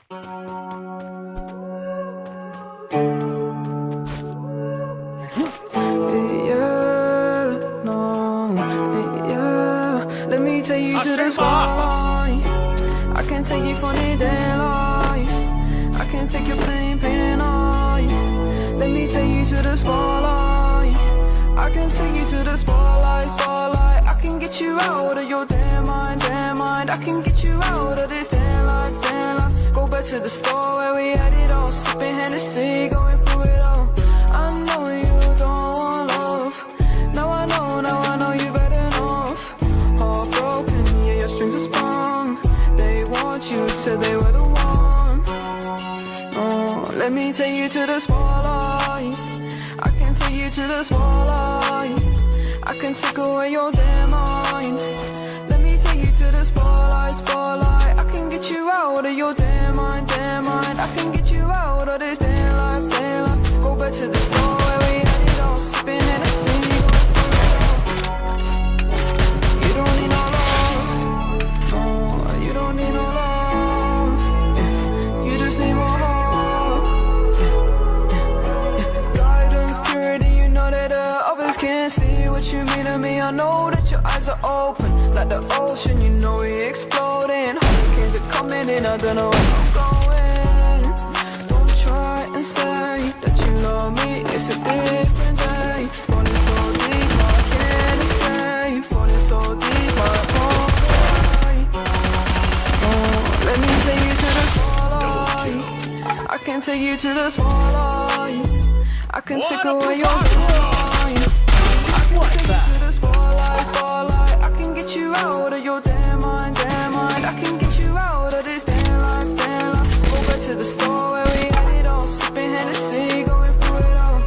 Let me take you to the spotlight. I can take you for the day life. I can take your pain away. Let me take you to the spotlight. I can take you to the spotlight. I can get you out of your damn mind. I can get you out of this damn life. Go back to the store where we had it all, sipping Hennessy, going through it all. I know you don't want love. Now I know you better off. Heartbroken, yeah, your strings are sprung. They want you, said they were the one. Oh, let me take you to the spotlight. I can take you to the spotlight. I can take away your damn mind. Let me take you to the spotlight. I can get you out of your damn mind. I can get you out of this damn life. Go back to the store where we had it all, sipping Hennessy, going through it all. You don't need no love, no, you don't need no love. Yeah. You just need more love. Yeah. Guidance, purity, you know that others can't see what you mean to me. I know that your eyes are open, like the ocean, you know we exploding. Hurricanes are coming in, I don't know where I'm going. Don't try and say that you love me, it's a different day. Falling so deep, I can't escape. Falling so deep, I won't away. Oh, let me take you to the spotlight. I can take you to the spotlight. I can take away your mind. I can take you to the spotlight. I can get you out of your damn mind. I can get you out of this damn life. Go back to the store where we had it all, sipping Hennessy, going through it all.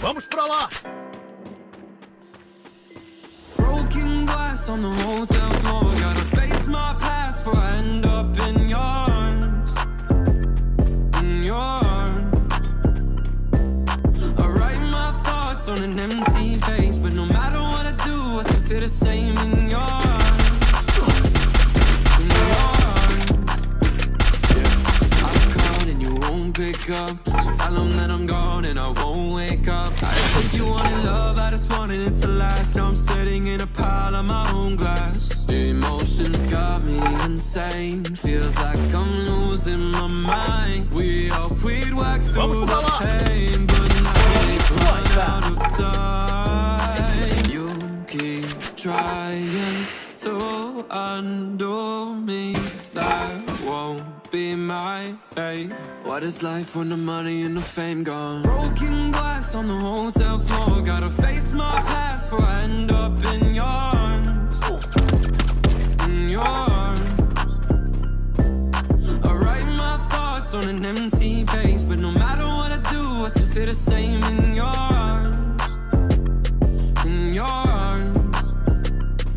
Vamos pra lá! Broken glass on the hotel floor. Gotta face my past before I end up in your arms. In your arms. I write my thoughts on an empty page, but no matter what I do, I still feel the same in your arms. In your arms. Yeah. I've called and you won't pick up, so tell them that I'm gone and I won't wake up. I didn't think you wanted love, I just wanted it to last. Now I'm sitting in a pile of my own glass. The emotions got me insane. Feels like I'm losing my mind. We hope we'd work through the pain, but now we've run out of time. You keep trying to undo me. That won't be my fate. What is life when the money and the fame gone? Broken glass on the hotel floor. Gotta face my past before I end up in your arms. In your arms. I write my thoughts on an empty page, but no matter what I do, I still feel the same in your arms. In your arms.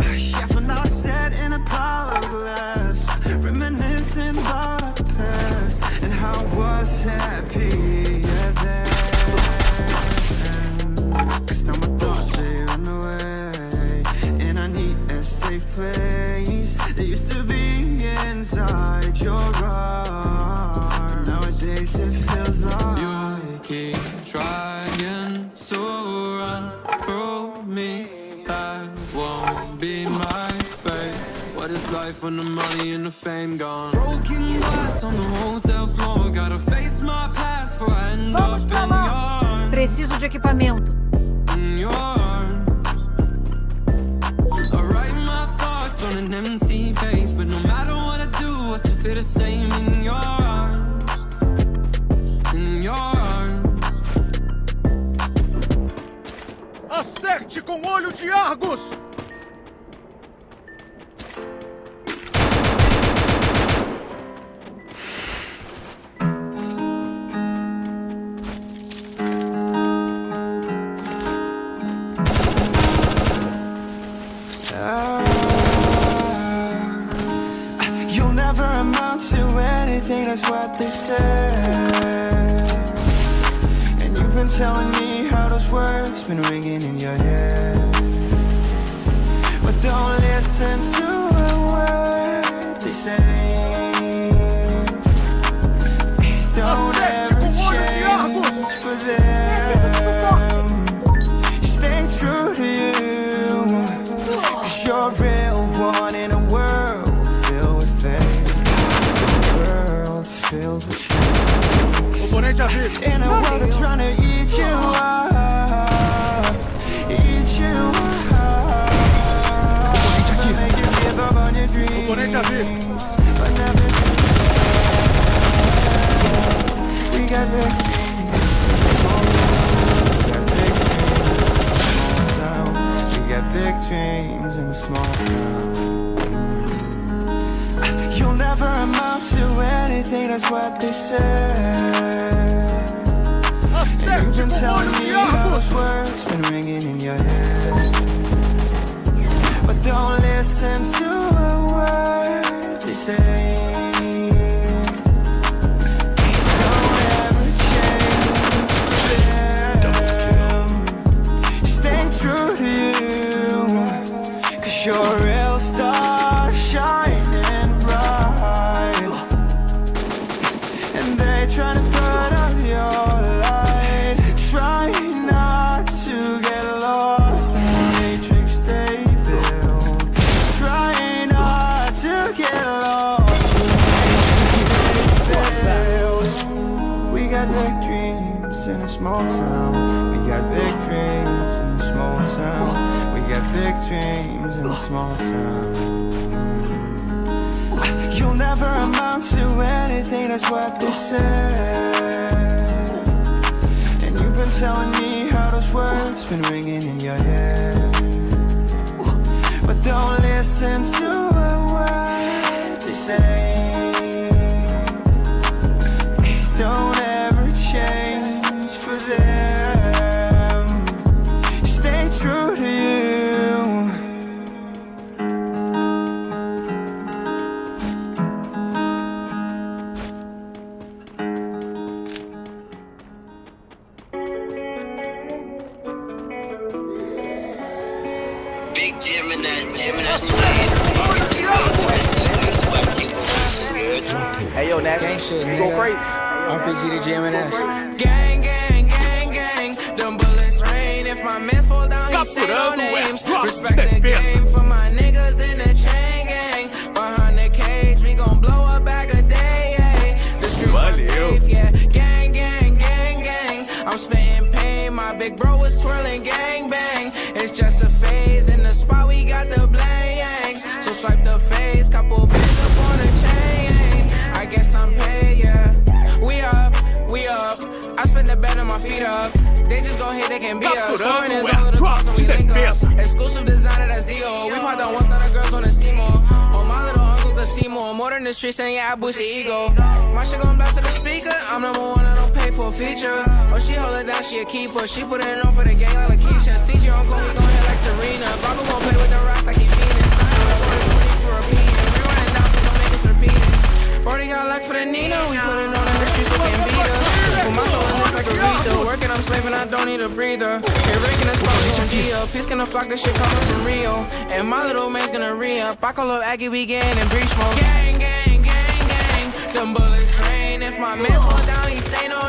Yeah, for now set in a pile of glass, reminiscing about our past and how I was happy, yeah, then. 'Cause now my thoughts, they run away, and I need a safe place that used to be inside your heart. Nowadays it feels like you keep trying to run through me. That won't be my fate. What is life when the money and the fame gone? Broken glass on the hotel floor. Gotta face my past before I end Vamos up pra in lá! your arms. Preciso de equipamento. In your arms. I write my thoughts on an empty page, but no matter what I do, I still feel the same in your arms. In your arms. Acerte com olho de Argos! You'll never amount to anything, that's what they say. And you've been telling me how those words been ringing in your head. But don't listen to a word they say. Don't ever change for them. Stay true to you, 'cause you're a real one in a world filled with fate. A world filled with change. Oponente a ver. In a world that's trying to eat you up, eat you up. Make you give up on your dreams, Oponente a ver. but never we got big dreams. We got big dreams in a small town. You'll never amount to anything, that's what they say. And you've been telling me how those words been ringing in your head. But don't listen to a word they say. Don't ever change them. Stay true to you, 'cause you're a real star shining bright. And they try to put out your light. Try not to get lost in the matrix they build. Try not to get lost in the matrix they build. We got big dreams in a small town. We got big dreams in a small town. We got big dreams in a small town. You'll never amount to anything, that's what they say. And you've been telling me how those words been ringing in your head. But don't listen to a word they say. Don't ever change for them. Stay true to you. Big Gemini Sway. Hey yo, Nash, Gang shit, you go nigga. crazy. RPG to GMNS. Gang, gang, gang, gang. Them bullets rain. If my mans fall down, he say no Capturando names. airdrop Respect de the defesa. game for my niggas in the chain gang. Behind the cage, we gon' blow a bag a day. Yeah. The streets are Valeu. safe, yeah. Gang, gang, gang, gang. I'm spitting pain. My big bro was swirling gang bang. It's just a phase. In the spot, we got the blanks. So swipe the face, couple bands up on the chain. I guess I'm paid, yeah. We up, we up. I spend the bed on my feet up. They just gon' hate, they can be us. Capturando Foreign is all of the airdrop cost, and we de link defesa. up. Exclusive designer, that's D.O. We popped on one side, the girls wanna see more. On my little uncle could see more. More than the streets, and yeah, I boost the ego. My shit gon' blast to the speaker. I'm number one, I don't pay for a feature. Oh, she hold it down, she a keeper. She put it on for the gang like Lakeisha. CG uncle, we gon' hit like Serena. Baba gon' play with the rocks like he Venus. For repeating. Rewinding down, please don't make us repeating. Brody got luck for the Nina. We put it on in the streets, so we can beat us. Put my soul in this like a Rita. Working, I'm slaving, I don't need a breather. Here, raking the spot, we gon' G up. Peace gonna flock, this shit coming from Rio. And my little man's gonna re-up. I call up Aggie, we getting in breach mode. Gang, gang, gang, gang. Them bullets rain. If my man fall down, he say no